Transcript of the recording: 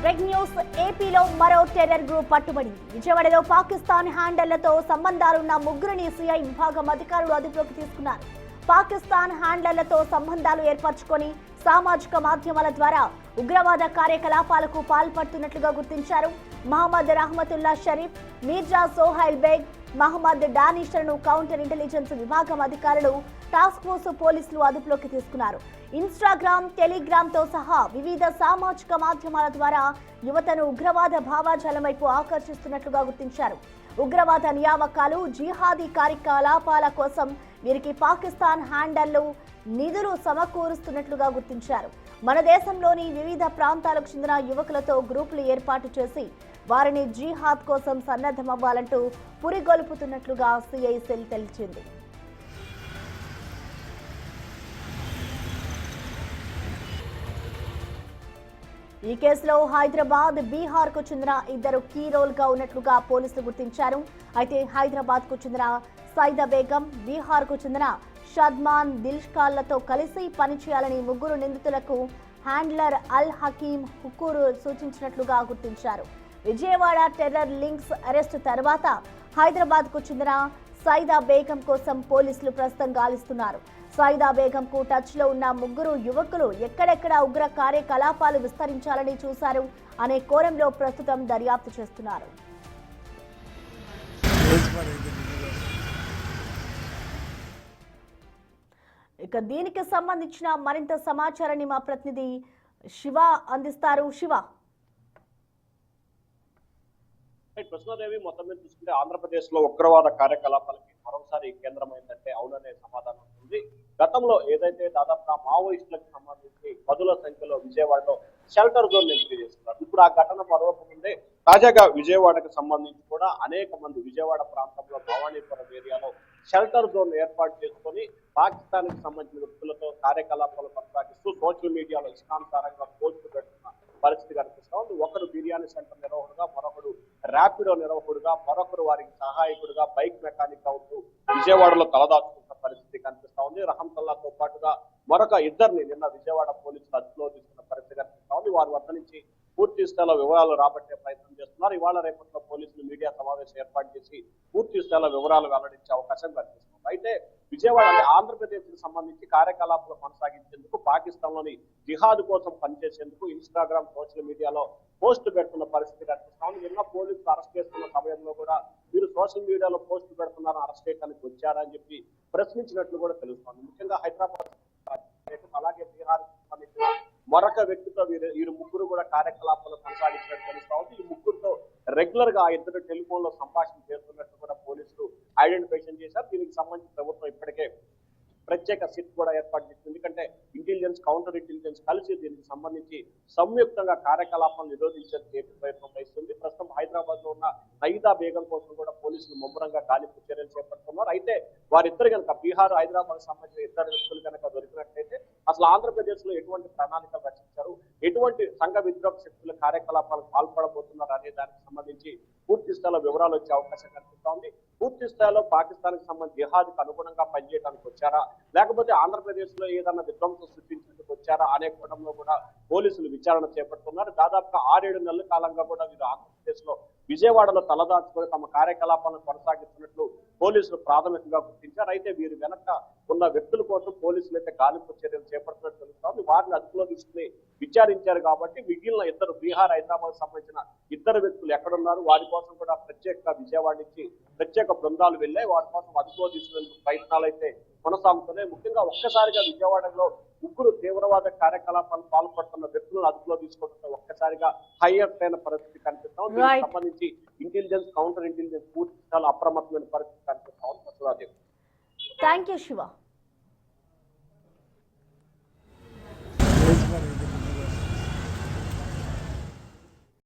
Break news. ఏపీలో మరో terror group పట్టుబడింది. విజయవాడలో పాకిస్తాన్ హ్యాండళ్లతో సంబంధాలున్న ముగ్గురిని సిఐ విభాగం అధికారులు అదుపులోకి తీసుకున్నారు. పాకిస్తాన్ హ్యాండళ్లతో సంబంధాలు ఏర్పరచుకొని సామాజిక మాధ్యమాల ద్వారా ఉగ్రవాద కార్యకలాపాలకు పాల్పడుతున్నట్లుగా గుర్తించారు. మహమ్మద్ రహమతుల్లా షరీఫ్, మీర్జా సోహైల్ బేగ్, మహమ్మద్ డానిషర్ను కౌంటర్ ఇంటెలిజెన్స్ విభాగం అధికారులు టాస్క్ ఫోర్స్ పోలీసులు అదుపులోకి తీసుకున్నారు. ఇన్స్టాగ్రామ్, టెలిగ్రామ్తో సహా వివిధ సామాజిక మాధ్యమాల ద్వారా యువతను ఉగ్రవాద భావాజాలం వైపు ఆకర్షిస్తున్నట్లుగా గుర్తించారు. ఉగ్రవాద నియామకాలు, జిహాదీ కార్యకలాపాల కోసం వీరికి పాకిస్తాన్ హ్యాండళ్లు నిధులు సమకూరుస్తున్నట్లుగా గుర్తించారు. మన దేశంలోని వివిధ ప్రాంతాలకు చెందిన యువకులతో గ్రూపులు ఏర్పాటు చేసి వారిని జిహాద్ కోసం సన్నద్ధమవ్వాలంటూ పురిగొల్పుతున్నట్లుగా సిఐ సెల్ తెలిపింది. ఈ కేసులో హైదరాబాద్, బీహార్ కు చెందిన ఇద్దరు కీ రోల్ గా ఉన్నట్లుగా పోలీసులు గుర్తించారు. అయితే హైదరాబాద్ కు చెందిన సైదా బేగం, బీహార్ కు చెందిన షద్మాన్ దిల్షాలతో కలిసి పనిచేయాలని ముగ్గురు నిందితులకు హ్యాండ్లర్ అల్ హకీం హుకూర్ సూచించినట్లుగా గుర్తించారు. విజయవాడ టెర్రర్ లింక్స్ అరెస్టు తర్వాత హైదరాబాద్ కు చెందిన సైదా బేగం కోసం పోలీసులు ప్రస్తుతం గాలిస్తున్నారు. సైదా బేగం కు టచ్ లో ఉన్న ముగ్గురు యువకులు ఎక్కడెక్కడ ఉగ్ర కార్యకలాపాలు విస్తరించాలని చూశారు అనే కోణంలో ప్రస్తుతం దర్యాప్తు చేస్తున్నారు. ఇక దీనికి సంబంధించిన మరింత సమాచారాన్ని మా ప్రతినిధి శివ అందిస్తారు. శివ, కృష్ణాదేవి మొత్తం మీద చూసుకుంటే ఆంధ్రప్రదేశ్ లో ఉగ్రవాద కార్యకలాపాలకి మరోసారి కేంద్రమైందంటే అవుననే సమాధానం ఉంది. గతంలో ఏదైతే దాదాపుగా మావోయిస్టులకు సంబంధించి పదుల సంఖ్యలో విజయవాడలో షెల్టర్ జోన్ ఎంట్రీ చేస్తున్నారు. ఇప్పుడు ఆ ఘటన మరొకముందే తాజాగా విజయవాడకు సంబంధించి కూడా అనేక మంది విజయవాడ ప్రాంతంలో భవానీపురం ఏరియాలో షెల్టర్ జోన్ ఏర్పాటు చేసుకొని పాకిస్తాన్ కి సంబంధించిన వ్యక్తులతో కార్యకలాపాలు కొనసాగిస్తూ సోషల్ మీడియాలో ఇష్టానుసారంగా పోస్టులు పెడుతున్న పరిస్థితి కనిపిస్తా ఉంది. ఒకరు బిర్యానీ సెంటర్ నిర్వాహకుడుగా, మరొకరు ర్యాపిడో నిర్వాహకుడుగా, మరొకరు వారికి సహాయకుడుగా, బైక్ మెకానిక్ గా ఉంటూ విజయవాడలో తలదాచుకున్న పరిస్థితి కనిపిస్తా ఉంది. రహంతుల్లాతో పాటుగా మరొక ఇద్దరిని నిన్న విజయవాడ పోలీసులు అదుపులో తీసుకున్న పరిస్థితి కనిపిస్తా ఉంది. వారి వద్ద నుంచి పూర్తి స్థాయిలో వివరాలు రాబట్టే ప్రయత్నం చేస్తున్నారు. ఇవాళ రేపట్లో పోలీసులు మీడియా సమావేశం ఏర్పాటు చేసి పూర్తి స్థాయిలో వివరాలు వెల్లడించే అవకాశం కనిపిస్తుంది. అయితే విజయవాడ ఆంధ్రప్రదేశ్ కు సంబంధించి కార్యకలాపాలు కొనసాగించేందుకు పాకిస్తాన్ లోని జిహాద్ కోసం పనిచేసేందుకు ఇన్స్టాగ్రామ్, సోషల్ మీడియాలో పోస్ట్ పెడుతున్న పరిస్థితి కనిపిస్తాం. నిన్న పోలీసులు అరెస్ట్ చేస్తున్న సమయంలో కూడా మీరు సోషల్ మీడియాలో పోస్ట్ పెడుతున్నారని అరెస్ట్ చేయడానికి వచ్చారని చెప్పి ప్రశ్నించినట్లు కూడా తెలుస్తోంది. ముఖ్యంగా హైదరాబాద్ అలాగే బీహార్ సంబంధించిన మరొక వ్యక్తితో వీరు ముగ్గురు కూడా కార్యకలాపాలు కొనసాగించినట్టు తెలుస్తా ఉంది. ఈ ముగ్గురుతో రెగ్యులర్ గా ఆ ఇద్దరు టెలిఫోన్ లో సంభాషణ చేస్తున్నట్టు కూడా పోలీసులు ఐడెంటిఫికేషన్ చేశారు. దీనికి సంబంధించి ప్రభుత్వం ఇప్పటికే ప్రత్యేక సిట్ కూడా ఏర్పాటు చేసింది. ఎందుకంటే ఇంటెలిజెన్స్, కౌంటర్ ఇంటెలిజెన్స్ కలిసి దీనికి సంబంధించి సంయుక్తంగా కార్యకలాపాలను నిరోధించే ప్రయత్నం చేస్తుంది. ప్రస్తుతం హైదరాబాద్ లో ఉన్న సైదా బేగం కోసం కూడా పోలీసులు ముమ్మరంగా గాలింపు చర్యలు చేపడుతున్నారు. అయితే వారిద్దరు కనుక బీహార్, హైదరాబాద్ సంబంధించిన ఇద్దరు వ్యక్తులు కనుక దొరికినట్లయితే అసలు ఆంధ్రప్రదేశ్ లో ఎటువంటి ప్రణాళికలు రచించారు, ఎటువంటి సంఘ విద్రోహ శక్తుల కార్యకలాపాలకు పాల్పడబోతున్నారు అనే దానికి సంబంధించి పూర్తి స్థాయిలో వివరాలు వచ్చే అవకాశం కనిపిస్తా ఉంది. పూర్తి స్థాయిలో పాకిస్తాన్ కి సంబంధించి జిహాద్కి అనుగుణంగా పనిచేయడానికి వచ్చారా, లేకపోతే ఆంధ్రప్రదేశ్ లో ఏదైనా విధ్వంసం సృష్టించేందుకు వచ్చారా అనే కోణంలో కూడా పోలీసులు విచారణ చేపడుతున్నారు. దాదాపుగా 6-7 నెలల కాలంగా కూడా వీరు ఆంధ్రప్రదేశ్ లో విజయవాడలో తలదాచుకొని తమ కార్యకలాపాలను కొనసాగిస్తున్నట్లు పోలీసులు ప్రాథమికంగా గుర్తించారు. అయితే వీరు వెనక ఉన్న వ్యక్తుల కోసం పోలీసులు అయితే గాలింపు చర్యలు చేపడుతున్నట్టు తెలుస్తోంది. వారిని అదుపులో తీసుకుని విచారించారు కాబట్టి మిగిలిన ఇద్దరు బీహార్, హైదరాబాద్ సంబంధించిన ఇద్దరు వ్యక్తులు ఎక్కడున్నారు, వారి కోసం కూడా ప్రత్యేకంగా విజయవాడ నుంచి ప్రత్యేక బృందాలు వెళ్ళాయి. వారి కోసం అదుపులో తీసుకునేందుకు ప్రయత్నాలు అయితే కొనసాగుతున్నాయి. ముఖ్యంగా ఒక్కసారిగా విజయవాడలో ముగ్గురు తీవ్రవాద కార్యకలాపాలు పాల్పడుతున్న వ్యక్తులను అదుపులో తీసుకోవడంతో ఒక్కసారిగా హైయర్ అయిన పరిస్థితి కనిపిస్తాం. దీనికి సంబంధించి ఇంటెలిజెన్స్, కౌంటర్ ఇంటెలిజెన్స్ పూర్తి స్థాయిలో అప్రమత్తమైన పరిస్థితి కనిపిస్తా ఉంది. Thank you Shiva.